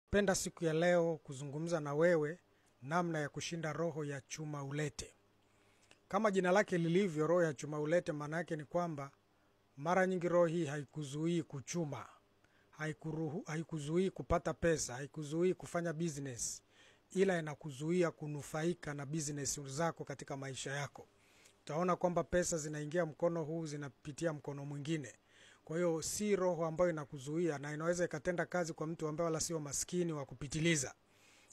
Penda siku ya leo kuzungumza na wewe namna ya kushinda roho ya chuma ulete. Kama jina lake lilivyo, roho ya chuma ulete, maana yake ni kwamba mara nyingi roho hii haikuzuii kuchuma, haikuzuii kupata pesa, haikuzuii kufanya business, ila inakuzuia kunufaika na business zako katika maisha yako. Utaona kwamba pesa zinaingia mkono huu, zinapitia mkono mwingine. Kwa hiyo si roho ambayo inakuzuia, na inaweza ikatenda kazi kwa mtu ambaye wala sio maskini wa kupitiliza.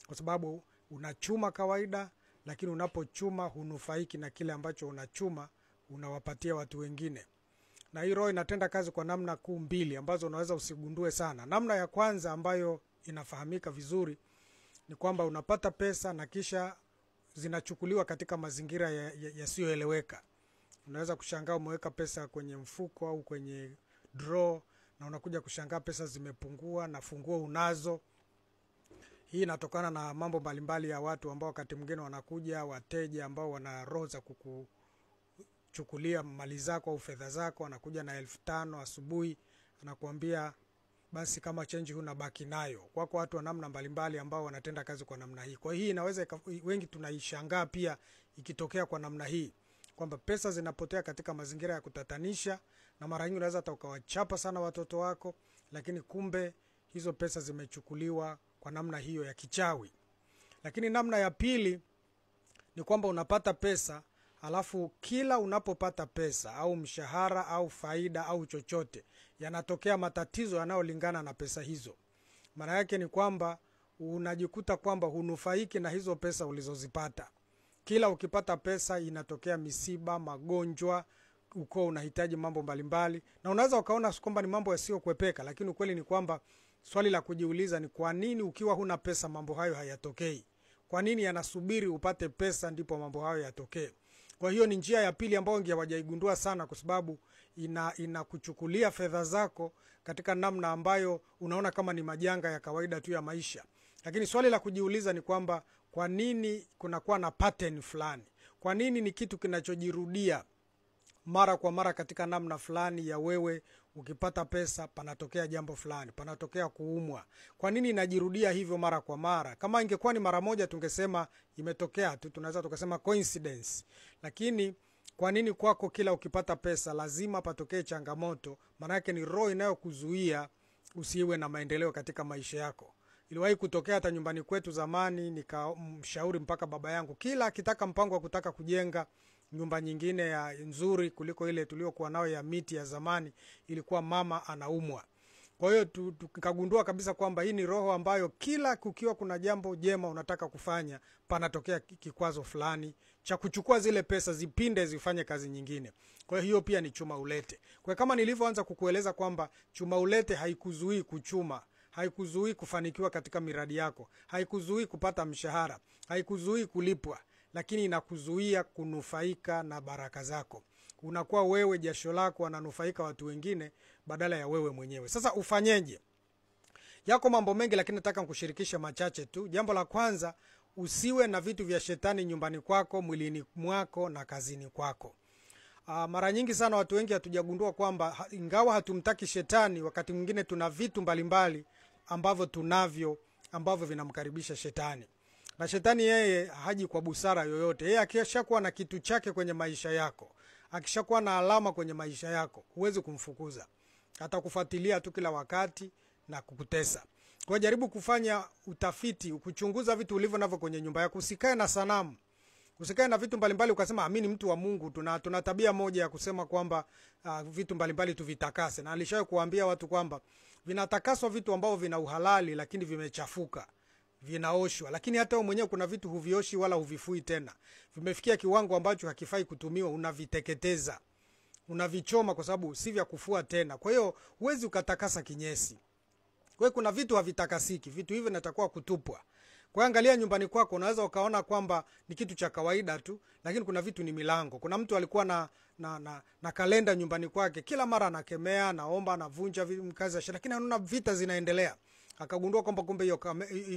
Kwa sababu unachuma kawaida, lakini unapochuma hunufaiki na kile ambacho unachuma, unawapatia watu wengine. Na hii roho inatenda kazi kwa namna kuu mbili ambazo unaweza usigundue sana. Namna ya kwanza ambayo inafahamika vizuri ni kwamba unapata pesa na kisha zinachukuliwa katika mazingira yasiyoeleweka. Unaweza kushangaa umeweka pesa kwenye mfuko au kwenye draw na unakuja kushangaa pesa zimepungua na funguo unazo. Hii inatokana na mambo mbalimbali ya watu ambao wakati mwingine wanakuja, wateja ambao wana roho za kukuchukulia mali zako au fedha zako. Wanakuja na 5,000 asubuhi, anakuambia basi kama change huna baki nayo. Kwako watu wa namna mbalimbali ambao wanatenda kazi kwa namna hii. Kwa hii inaweza wengi tunaishangaa pia ikitokea kwa namna hii, kwamba pesa zinapotea katika mazingira ya kutatanisha, na mara nyingi unaweza hata ukawachapa sana watoto wako, lakini kumbe hizo pesa zimechukuliwa kwa namna hiyo ya kichawi. Lakini namna ya pili ni kwamba unapata pesa, alafu kila unapopata pesa au mshahara au faida au chochote, yanatokea matatizo yanayolingana na pesa hizo. Maana yake ni kwamba unajikuta kwamba hunufaiki na hizo pesa ulizozipata. Kila ukipata pesa inatokea misiba, magonjwa, uko unahitaji mambo mbalimbali, na unaweza ukaona kwamba ni mambo yasiyokwepeka, lakini ukweli ni kwamba swali la kujiuliza ni kwa nini ukiwa huna pesa mambo hayo hayatokei? Kwa nini yanasubiri upate pesa ndipo mambo hayo yatokee? Kwa hiyo ni njia ya pili ambayo wengi hawajaigundua sana, kwa sababu inakuchukulia fedha zako katika namna ambayo unaona kama ni majanga ya kawaida tu ya maisha. Lakini swali la kujiuliza ni kwamba kwa nini kunakuwa na pattern fulani? Kwa nini ni kitu kinachojirudia mara kwa mara katika namna fulani ya wewe ukipata pesa panatokea jambo fulani, panatokea kuumwa? Kwa nini inajirudia hivyo mara kwa mara? Kama ingekuwa ni mara moja tungesema imetokea tu, tunaweza tukasema coincidence. Lakini kwa nini kwako kila ukipata pesa lazima patokee changamoto? Maana yake ni roho inayokuzuia usiwe na maendeleo katika maisha yako. Iliwahi kutokea hata nyumbani kwetu zamani, nikamshauri mpaka baba yangu, kila akitaka mpango wa kutaka kujenga nyumba nyingine ya nzuri kuliko ile tuliokuwa nayo ya miti ya zamani, ilikuwa mama anaumwa. Kwa hiyo tukagundua kabisa kwamba hii ni roho ambayo kila kukiwa kuna jambo jema unataka kufanya, panatokea kikwazo fulani cha kuchukua zile pesa zipinde zifanye kazi nyingine. Kwa hiyo pia ni chuma ulete. Kwa kama nilivyoanza kukueleza kwamba chuma ulete haikuzuii kuchuma, haikuzuii kufanikiwa katika miradi yako, haikuzuii kupata mshahara, haikuzuii kulipwa, lakini inakuzuia kunufaika na baraka zako. Unakuwa wewe jasho lako wananufaika watu wengine badala ya wewe mwenyewe. Sasa ufanyeje? Yako mambo mengi, lakini nataka nikushirikishe machache tu. Jambo la kwanza, usiwe na vitu vya shetani nyumbani kwako, mwilini mwako na kazini kwako. Mara nyingi sana watu wengi hatujagundua kwamba ingawa hatumtaki shetani, wakati mwingine tuna vitu mbalimbali ambavyo tunavyo ambavyo vinamkaribisha shetani. Na shetani yeye haji kwa busara yoyote. Yeye akishakuwa na kitu chake kwenye maisha yako, akishakuwa na alama kwenye maisha yako, huwezi kumfukuza. Atakufuatilia tu kila wakati na kukutesa. Kwa jaribu kufanya utafiti, kuchunguza vitu ulivyo navyo kwenye nyumba yako. Usikae na sanamu, usikae na vitu mbalimbali ukasema amini mtu wa Mungu. Tuna tabia moja ya kusema kwamba vitu mbalimbali tuvitakase. Na alishawahi kuambia watu kwamba vinatakaswa vitu ambao vina uhalali lakini vimechafuka, vinaoshwa. Lakini hata wewe mwenyewe kuna vitu huvioshi wala huvifui tena. Vimefikia kiwango ambacho hakifai kutumiwa, unaviteketeza, unavichoma kwa sababu si vya kufua tena. Kwa hiyo huwezi ukatakasa kinyesi. Kwa hiyo kuna vitu havitakasiki, vitu hivyo vinatakiwa kutupwa. Kwa hiyo angalia nyumbani kwako, unaweza ukaona kwamba ni kitu cha kawaida tu, lakini kuna vitu ni milango. Kuna mtu alikuwa na kalenda nyumbani kwake, kila mara anakemea, naomba, anavunja kazi ya shetani, lakini anaona vita zinaendelea. Akagundua kwamba kumbe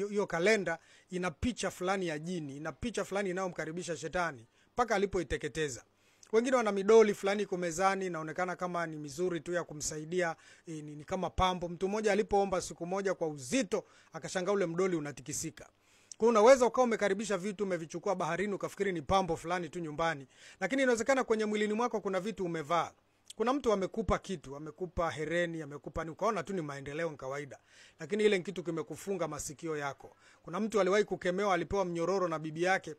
hiyo kalenda ina picha fulani ya jini, ina picha fulani inayomkaribisha shetani, mpaka alipoiteketeza. Wengine wana midoli fulani iko mezani inaonekana kama ni mizuri tu ya kumsaidia, ni kama pambo. Mtu mmoja alipoomba siku moja kwa uzito, akashangaa ule mdoli unatikisika. Kwa unaweza ukawa umekaribisha vitu umevichukua baharini ukafikiri ni pambo fulani tu nyumbani, lakini inawezekana kwenye mwilini mwako kuna vitu umevaa. Kuna mtu amekupa kitu, amekupa hereni, amekupa ni ukaona tu ni maendeleo kawaida, lakini ile kitu kimekufunga masikio yako. Kuna mtu aliwahi kukemewa, alipewa mnyororo na bibi yake,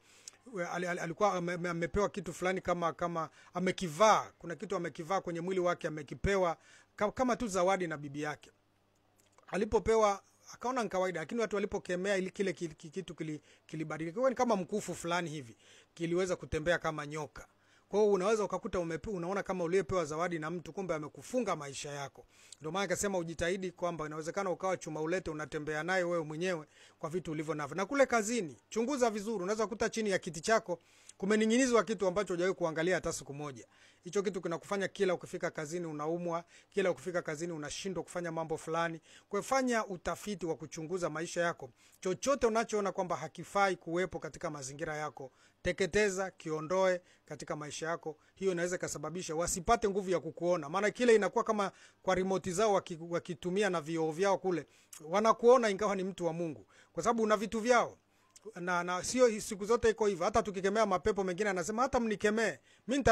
alikuwa amepewa kitu fulani kama amekivaa, kuna kitu amekivaa kwenye mwili wake, amekipewa kama tu zawadi na bibi yake. Alipopewa akaona ni kawaida, lakini watu walipokemea ili kile kitu kilibadilika. Kwa ni kama mkufu fulani hivi, kiliweza kutembea kama nyoka. Kwa hiyo unaweza ukakuta unaona kama uliyepewa zawadi na mtu, kumbe amekufunga maisha yako. Ndio maana akasema ujitahidi kwamba inawezekana ukawa chuma ulete unatembea naye wewe mwenyewe kwa vitu ulivyo navyo. Na kule kazini, chunguza vizuri, unaweza kukuta chini ya kiti chako kumening'inizwa kitu ambacho hujawahi kuangalia hata siku moja. Hicho kitu kinakufanya kila ukifika kazini unaumwa, kila ukifika kazini unashindwa kufanya mambo fulani. Kwa fanya utafiti wa kuchunguza maisha yako. Chochote unachoona kwamba hakifai kuwepo katika mazingira yako, teketeza, kiondoe katika maisha yako. Hiyo inaweza kusababisha wasipate nguvu ya kukuona. Maana kile inakuwa kama kwa remote zao wakitumia na vioo vyao kule, wanakuona ingawa ni mtu wa Mungu, kwa sababu una vitu vyao. Na sio siku zote iko hivyo. Hata tukikemea mapepo mengine anasema hata mnikemee, mimi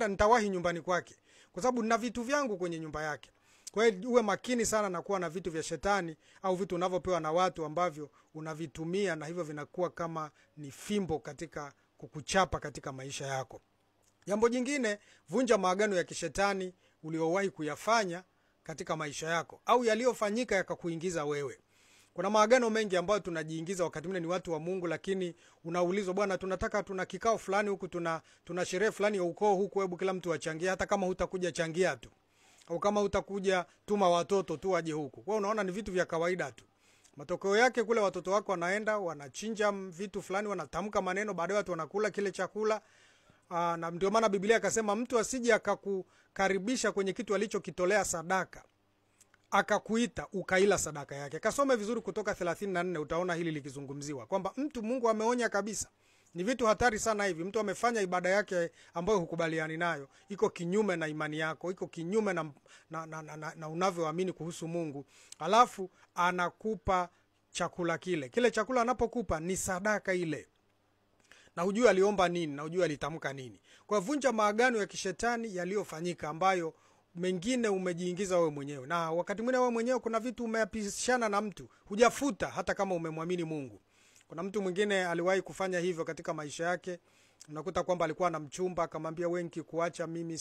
nitawahi nyumbani kwake, kwa sababu nina vitu vyangu kwenye nyumba yake. Kwa hiyo uwe makini sana na kuwa na vitu vya shetani au vitu unavyopewa na watu ambavyo unavitumia, na hivyo vinakuwa kama ni fimbo katika kukuchapa katika maisha yako. Jambo jingine, vunja maagano ya kishetani uliowahi kuyafanya katika maisha yako au yaliyofanyika yakakuingiza wewe. Kuna maagano mengi ambayo tunajiingiza wakati mwingine ni watu wa Mungu, lakini unaulizwa, bwana, tuna kikao fulani huku, tuna sherehe fulani ya ukoo huku, hebu kila mtu achangie, hata kama hutakuja changia tu, au kama hutakuja tuma watoto tu waje huku. Kwa unaona ni vitu vya kawaida tu. Matokeo yake kule watoto wako wanaenda wanachinja vitu fulani, wanatamka maneno, baadaye watu wanakula kile chakula. Na ndio maana Biblia ikasema mtu asije akakukaribisha kwenye kitu alichokitolea sadaka, akakuita ukaila sadaka yake. Kasome vizuri Kutoka 34 utaona hili likizungumziwa, kwamba Mungu ameonya kabisa. Ni vitu hatari sana hivi. Mtu amefanya ibada yake ambayo hukubaliani nayo, iko kinyume na imani yako, iko kinyume na unavyoamini kuhusu Mungu. Alafu anakupa chakula kile. Kile chakula anapokupa ni sadaka ile. Na hujui aliomba nini, na hujui alitamka nini. Kwa vunja maagano ya kishetani yaliyofanyika ambayo mengine umejiingiza wewe mwenyewe. Na wakati mwingine wewe mwenyewe kuna vitu umeapishana na mtu, hujafuta hata kama umemwamini Mungu. Kuna mtu mwingine aliwahi kufanya hivyo katika maisha yake. Unakuta kwamba alikuwa na mchumba, akamwambia wewe nikikuacha mimi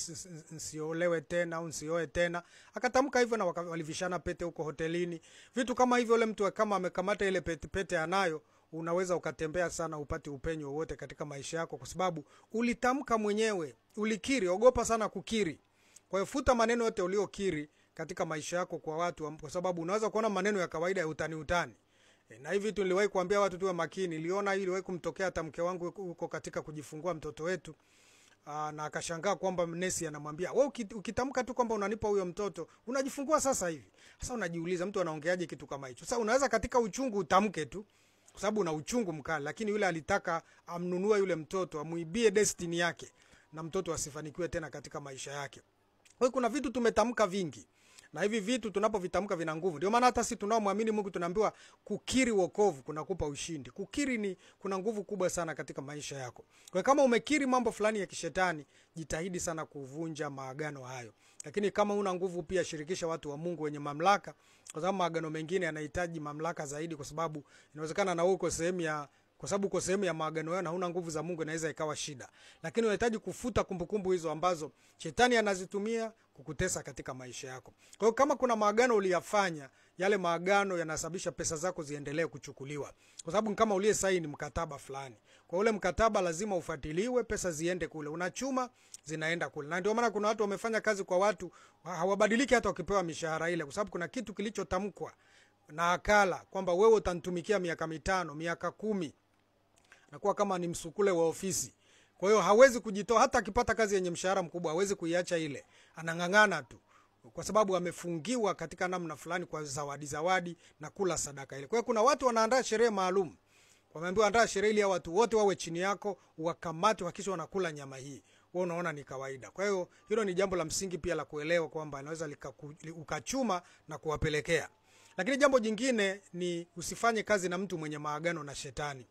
nsiolewe tena au nsioe tena. Akatamka hivyo na walivishana pete huko hotelini. Vitu kama hivyo, yule mtu kama amekamata ile pete anayo, unaweza ukatembea sana upate upenyo wote katika maisha yako, kwa sababu ulitamka mwenyewe, ulikiri. Ogopa sana kukiri. Kwa hiyo futa maneno yote uliokiri katika maisha yako kwa watu, kwa sababu unaweza kuona maneno ya kawaida ya utani. Na hivi tu niliwahi kuambia watu tuwe makini. Niliona hili iliwahi kumtokea hata mke wangu huko katika kujifungua mtoto wetu. Na akashangaa kwamba nesi anamwambia, "Wewe ukitamka tu kwamba unanipa huyo mtoto, unajifungua sasa hivi." Sasa unajiuliza mtu anaongeaje kitu kama hicho? Sasa unaweza katika uchungu utamke tu, kwa sababu una uchungu mkali, lakini yule alitaka amnunue yule mtoto, amuibie destiny yake, na mtoto asifanikiwe tena katika maisha yake. Kwa hiyo kuna vitu tumetamka vingi, na hivi vitu tunapovitamka vina nguvu. Ndio maana hata sisi tunaomwamini Mungu tunaambiwa kukiri wokovu kunakupa ushindi. Kukiri kuna nguvu kubwa sana katika maisha yako. Kwa kama umekiri mambo fulani ya kishetani, jitahidi sana kuvunja maagano hayo. Lakini kama una nguvu pia shirikisha watu wa Mungu wenye mamlaka, kwa sababu maagano mengine yanahitaji mamlaka zaidi, kwa sababu inawezekana na wewe uko sehemu ya, kwa sababu uko sehemu ya maagano yao na huna nguvu za Mungu, inaweza ikawa shida. Lakini unahitaji kufuta kumbukumbu hizo ambazo shetani anazitumia kukutesa katika maisha yako. Kwa hiyo kama kuna maagano uliyafanya, yale maagano yanasababisha pesa zako ziendelee kuchukuliwa, kwa sababu kama uliye saini mkataba fulani, kwa ule mkataba lazima ufuatiliwe, pesa ziende kule, unachuma zinaenda kule. Na ndio maana kuna watu wamefanya kazi kwa watu hawabadiliki hata wakipewa mishahara ile, kwa sababu kuna kitu kilichotamkwa na akala kwamba wewe utanitumikia miaka 5, miaka 10. Nakuwa kama ni msukule wa ofisi. Kwa hiyo hawezi kujitoa, hata akipata kazi yenye mshahara mkubwa hawezi kuiacha ile. Anang'ang'ana tu, kwa sababu amefungiwa katika namna fulani kwa zawadi na kula sadaka ile. Kwa hiyo kuna watu wanaandaa sherehe maalum. Wameambiwa andaa sherehe ili watu wote wawe chini yako, wakamate hakisha wanakula nyama hii. wewe unaona ni kawaida. Kwa hiyo hilo ni jambo la msingi pia la kuelewa kwamba inaweza ukachuma na kuwapelekea. Lakini jambo jingine ni usifanye kazi na mtu mwenye maagano na shetani.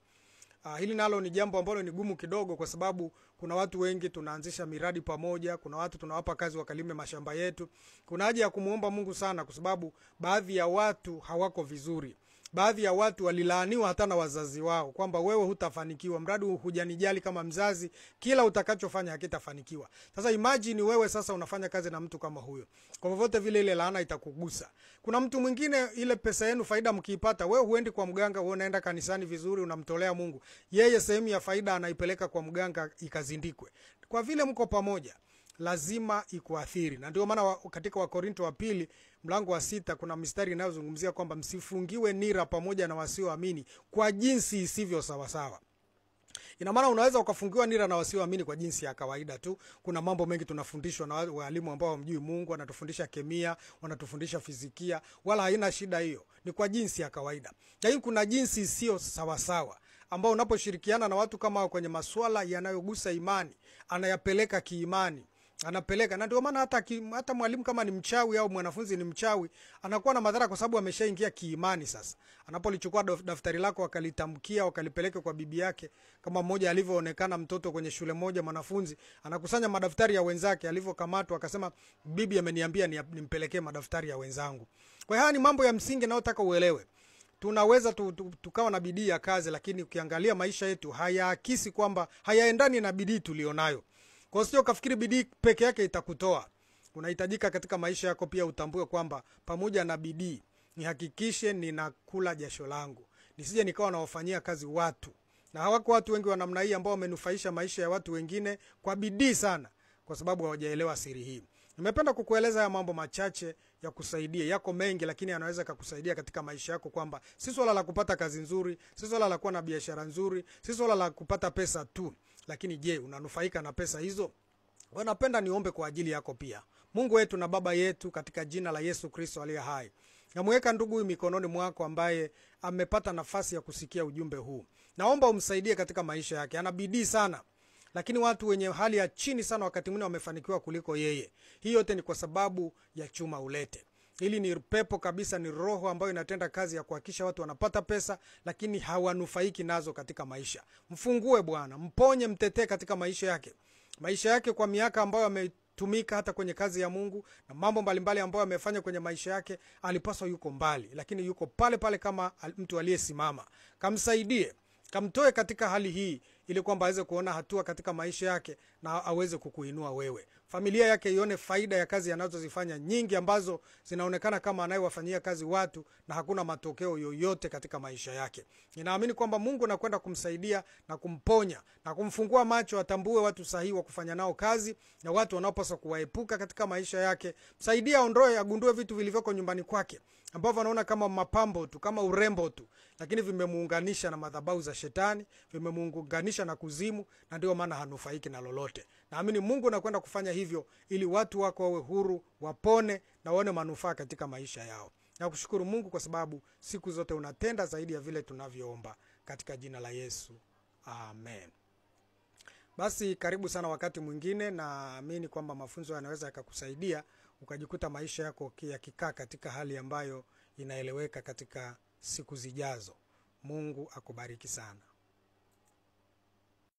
Hili nalo ni jambo ambalo ni gumu kidogo, kwa sababu kuna watu wengi tunaanzisha miradi pamoja, kuna watu tunawapa kazi wakalime mashamba yetu. Kuna haja ya kumuomba Mungu sana, kwa sababu baadhi ya watu hawako vizuri. Baadhi ya watu walilaaniwa hata na wazazi wao kwamba wewe hutafanikiwa, mradi hujanijali kama mzazi, kila utakachofanya hakitafanikiwa. Sasa imagine wewe sasa unafanya kazi na mtu kama huyo. Kwa vyovyote vile ile laana itakugusa. Kuna mtu mwingine ile pesa yenu faida mkiipata, wewe huendi kwa mganga, wewe unaenda kanisani vizuri, unamtolea Mungu. Yeye sehemu ya faida anaipeleka kwa mganga ikazindikwe. Kwa vile mko pamoja, lazima ikuathiri. Na ndio maana katika Wakorinto wa pili mlango wa 6 kuna mistari inayozungumzia kwamba msifungiwe nira pamoja na wasioamini kwa jinsi isivyo sawa sawa. Ina maana unaweza ukafungiwa nira na wasioamini kwa jinsi ya kawaida tu. Kuna mambo mengi tunafundishwa na walimu ambao hawamjui Mungu, wanatufundisha kemia, wanatufundisha fizikia, wala haina shida hiyo. Ni kwa jinsi ya kawaida. Lakini kuna jinsi isiyo sawa sawa ambao unaposhirikiana na watu kama kwenye masuala yanayogusa imani, anayapeleka kiimani. Anapeleka, na ndio maana hata mwalimu kama ni mchawi au mwanafunzi ni mchawi, anakuwa na madhara kwa sababu ameshaingia kiimani. Sasa anapolichukua daftari lako wakalitamkia, wakalipeleka kwa bibi yake, kama mmoja alivyoonekana mtoto kwenye shule moja, mwanafunzi anakusanya madaftari ya wenzake, alivyokamatwa akasema bibi ameniambia nimpelekee madaftari ya wenzangu. Kwa hiyo ni mambo ya msingi naotaka uelewe. Tunaweza tukawa na bidii ya kazi, lakini ukiangalia maisha yetu hayaakisi kwamba hayaendani na bidii tulionayo. Kwa sio kafikiri bidii peke yake itakutoa. Unahitajika katika maisha yako pia utambue kwamba pamoja na bidii nihakikishe ninakula jasho langu. Nisije nikawa nawafanyia kazi watu. Na hawako watu wengi wa namna hii ambao wamenufaisha maisha ya watu wengine kwa bidii sana, kwa sababu hawajaelewa siri hii. Nimependa kukueleza haya mambo machache ya kusaidia. Yako mengi, lakini yanaweza kukusaidia katika maisha yako, kwamba si swala la kupata kazi nzuri, si swala la kuwa na biashara nzuri, si swala la kupata pesa tu. Lakini je, unanufaika na pesa hizo? Napenda niombe kwa ajili yako pia. Mungu wetu na Baba yetu, katika jina la Yesu Kristo aliye hai, namweka ndugu huyu mikononi mwako ambaye amepata nafasi ya kusikia ujumbe huu. Naomba umsaidie katika maisha yake. Ana bidii sana, lakini watu wenye hali ya chini sana wakati mwingine wamefanikiwa kuliko yeye. Hii yote ni kwa sababu ya chuma ulete. Hili ni pepo kabisa, ni roho ambayo inatenda kazi ya kuhakikisha watu wanapata pesa lakini hawanufaiki nazo katika maisha. Mfungue Bwana, mponye, mtetee katika maisha yake. Maisha yake kwa miaka ambayo ametumika hata kwenye kazi ya Mungu na mambo mbalimbali ambayo amefanya kwenye maisha yake, alipaswa yuko mbali, lakini yuko pale pale kama mtu aliyesimama. Kamsaidie, kamtoe katika hali hii, ili kwamba aweze kuona hatua katika maisha yake na aweze kukuinua wewe. Familia yake ione faida ya kazi anazozifanya nyingi, ambazo zinaonekana kama anayewafanyia kazi watu na hakuna matokeo yoyote katika maisha yake. Ninaamini kwamba Mungu anakwenda kumsaidia na kumponya na kumfungua macho, atambue watu sahihi wa kufanya nao kazi na watu wanaopaswa kuwaepuka katika maisha yake. Msaidia aondoe, agundue vitu vilivyoko nyumbani kwake ambavyo anaona kama mapambo tu, kama urembo tu, lakini vimemuunganisha na madhabahu za shetani, vimemuunganisha na kuzimu, na ndio maana hanufaiki na lolote. Naamini Mungu anakwenda kufanya hivyo ili watu wako wawe huru, wapone na waone manufaa katika maisha yao. Nakushukuru Mungu kwa sababu siku zote unatenda zaidi ya vile tunavyoomba, katika jina la Yesu. Amen. Basi karibu sana wakati mwingine, na naamini kwamba mafunzo yanaweza yakakusaidia ukajikuta maisha yako yakikaa katika hali ambayo inaeleweka katika siku zijazo. Mungu akubariki sana.